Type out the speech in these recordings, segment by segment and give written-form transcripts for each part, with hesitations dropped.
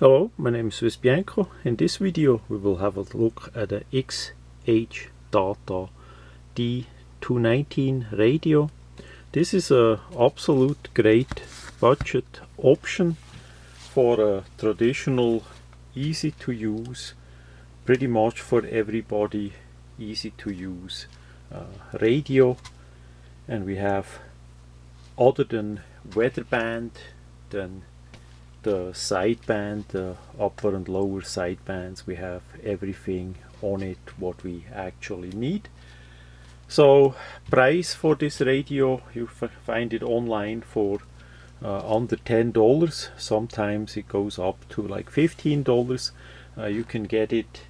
Hello, my name is Swiss Bianco. In this video we will have a look at a xhdata d-219 radio. This is a absolute great budget option for a traditional, easy to use, pretty much for everybody, easy to use radio. And we have, other than weather band, then the sideband, the upper and lower sidebands, we have everything on it what we actually need. So price for this radio, you find it online for under $10. Sometimes it goes up to like $15. You can get it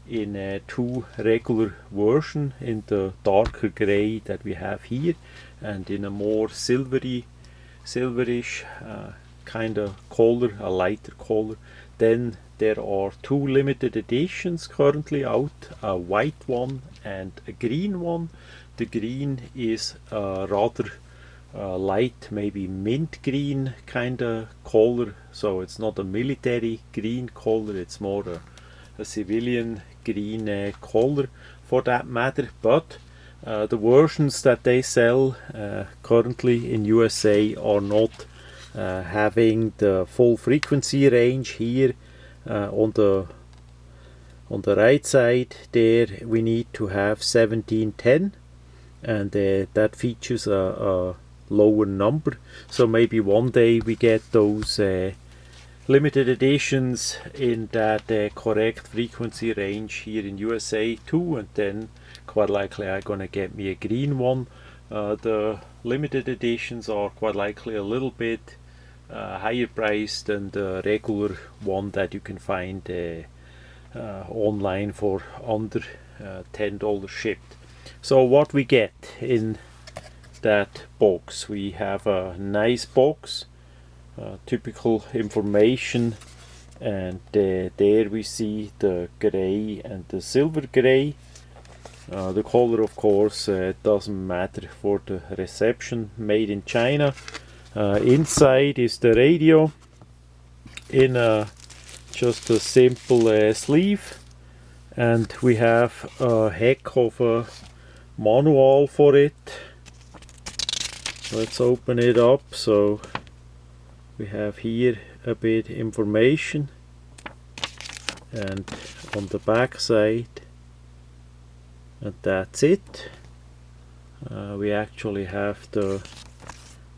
in two regular version, in the darker gray that we have here and in a more silverish kind of color, a lighter color. Then there are two limited editions currently out, a white one and a green one. The green is rather light, maybe mint green kind of color, so it's not a military green color, it's more a civilian green color for that matter. But the versions that they sell currently in USA are not having the full frequency range. Here on the right side there we need to have 1710, and that features a lower number. So maybe one day we get those limited editions in that correct frequency range here in USA too, and then quite likely I'm gonna get me a green one. The limited editions are quite likely a little bit higher price than the regular one that you can find online for under $10 shipped. So what we get in that box, we have a nice box, typical information, and there we see the gray and the silver gray. The color, of course, doesn't matter for the reception, made in China. Inside is the radio in just a simple sleeve, and we have a heck of a manual for it. Let's open it up. So we have here a bit information, and on the back side, and that's it. We actually have the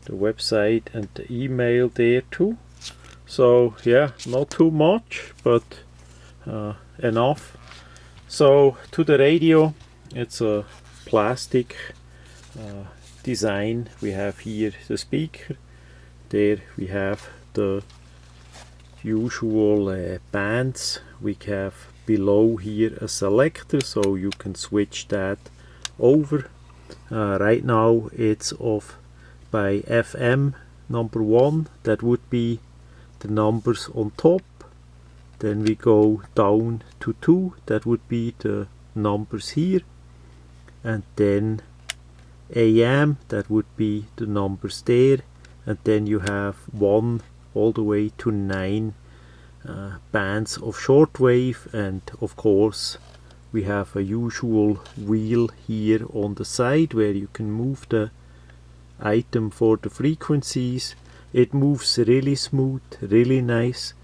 website and the email there too. So yeah, not too much, but enough. So to the radio, it's a plastic design. We have here the speaker, there we have the usual bands. We have below here a selector, so you can switch that over. Right now it's off by FM number 1, that would be the numbers on top. Then we go down to 2, that would be the numbers here, and then AM, that would be the numbers there, and then you have 1 all the way to 9 bands of shortwave. And of course we have a usual wheel here on the side where you can move the item for the frequencies. It moves really smooth, really nice.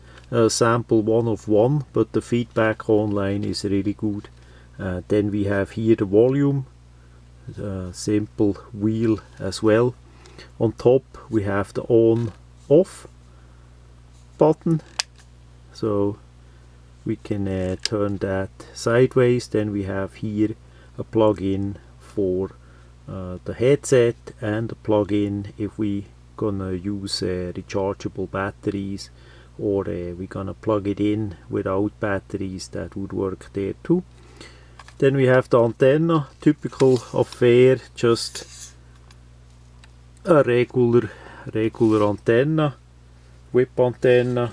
Sample 1 of 1, but the feedback online is really good. Then we have here the volume, simple wheel as well. On top we have the on off button, so we can turn that sideways. Then we have here a plug-in for the headset, and a plug-in if we gonna use rechargeable batteries, or we're gonna plug it in without batteries, that would work there too. Then we have the antenna, typical affair, just a regular antenna, whip antenna,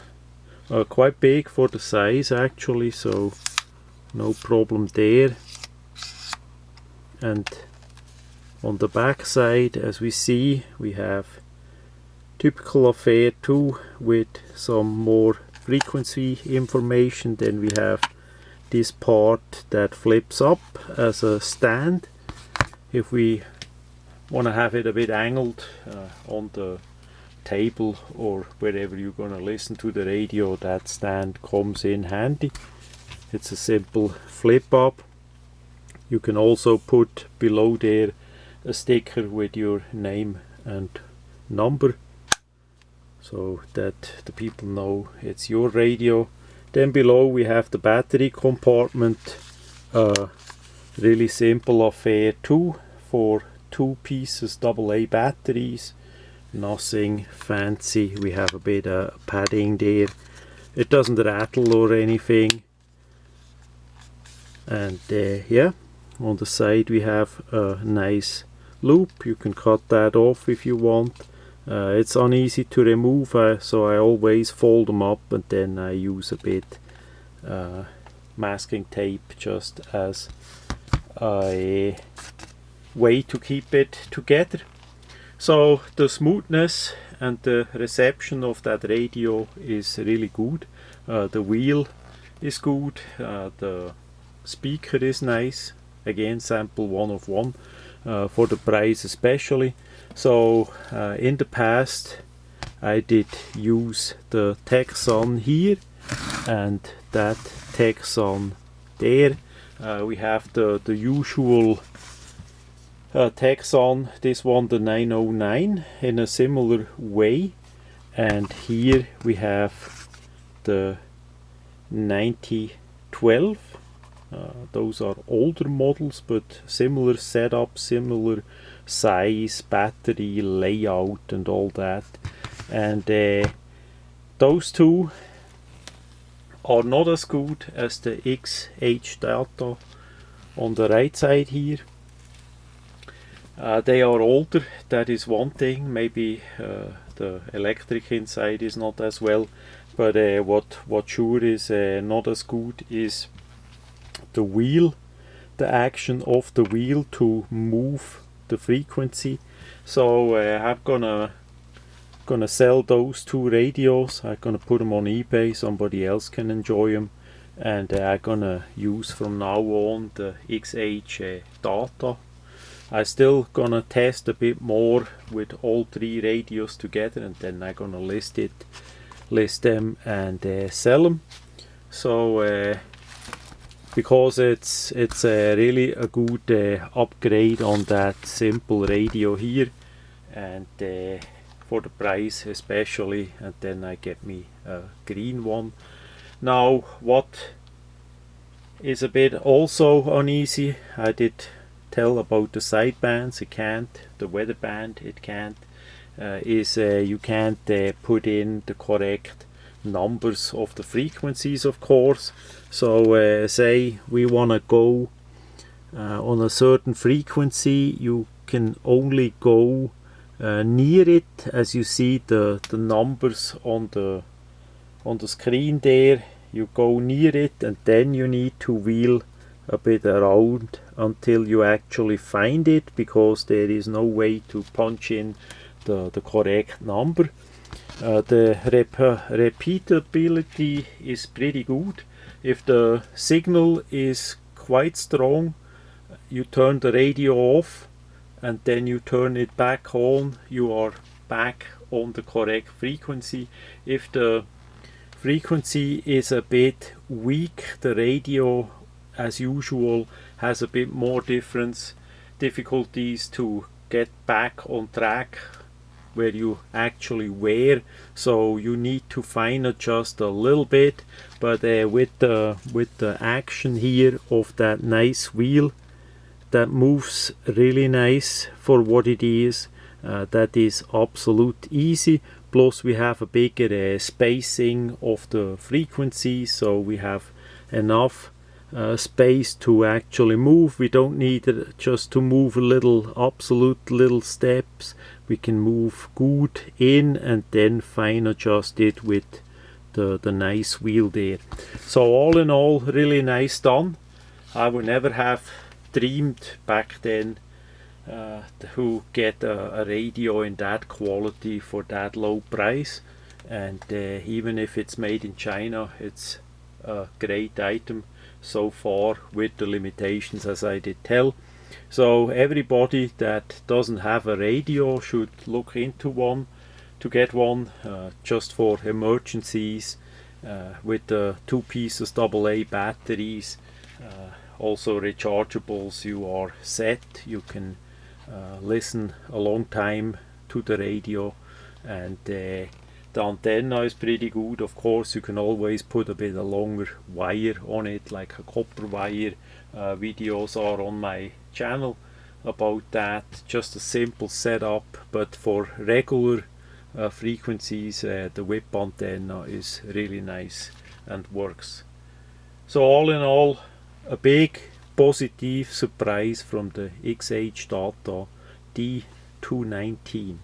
quite big for the size actually, so no problem there. And on the back side, as we see, we have typical affair too, with some more frequency information. Then we have this part that flips up as a stand. If we want to have it a bit angled on the table or wherever you're going to listen to the radio, that stand comes in handy. It's a simple flip up. You can also put below there a sticker with your name and number, so that the people know it's your radio. Then below we have the battery compartment, really simple affair too, for 2 pieces AA batteries, nothing fancy. We have a bit of padding there, it doesn't rattle or anything. And yeah, on the side we have a nice loop. You can cut that off if you want. It's uneasy to remove, so I always fold them up and then I use a bit masking tape just as a way to keep it together. So the smoothness and the reception of that radio is really good. The wheel is good, the speaker is nice, again sample 1 of 1 for the price especially. So in the past I did use the Texan here and that Texan there. We have the usual Texan, this one the 909 in a similar way, and here we have the 9012. Those are older models but similar setup, similar size, battery, layout and all that. And those two are not as good as the xhdata on the right side here. They are older, that is one thing. Maybe the electric inside is not as well, but what sure is not as good is the wheel, the action of the wheel to move the frequency. So I'm gonna sell those 2 radios. I'm gonna put them on eBay, somebody else can enjoy them, and I'm gonna use from now on the xhdata. I'm still gonna test a bit more with all 3 radios together, and then I'm gonna list them and sell them. So because it's really a good upgrade on that simple radio here, and for the price especially, and then I get me a green one. Now what is a bit also uneasy, I did tell about the sidebands, it can't, the weather band it can't, you can't put in the correct numbers of the frequencies, of course. So say we want to go on a certain frequency, you can only go near it, as you see the numbers on the screen there. You go near it and then you need to wheel a bit around until you actually find it, because there is no way to punch in the correct number. The repeatability is pretty good. If the signal is quite strong, you turn the radio off and then you turn it back on, you are back on the correct frequency. If the frequency is a bit weak, the radio as usual has a bit more difficulties to get back on track where you actually were, so you need to fine adjust a little bit. But with the action here of that nice wheel that moves really nice for what it is, that is absolute easy. Plus we have a bigger spacing of the frequency, so we have enough space to actually move. We don't need it just to move a little, absolute little steps. We can move good in and then fine adjust it with the nice wheel there. So all in all, really nice done. I would never have dreamed back then to get a radio in that quality for that low price. and even if it's made in China, it's a great item so far, with the limitations as I did tell. So everybody that doesn't have a radio should look into one, to get one, just for emergencies, with the 2 pieces AA batteries, also rechargeables. You are set, you can listen a long time to the radio, and the antenna is pretty good. Of course, you can always put a bit of longer wire on it, like a copper wire. Videos are on my channel about that. Just a simple setup, but for regular frequencies, the whip antenna is really nice and works. So all in all, a big positive surprise from the xhdata d-219.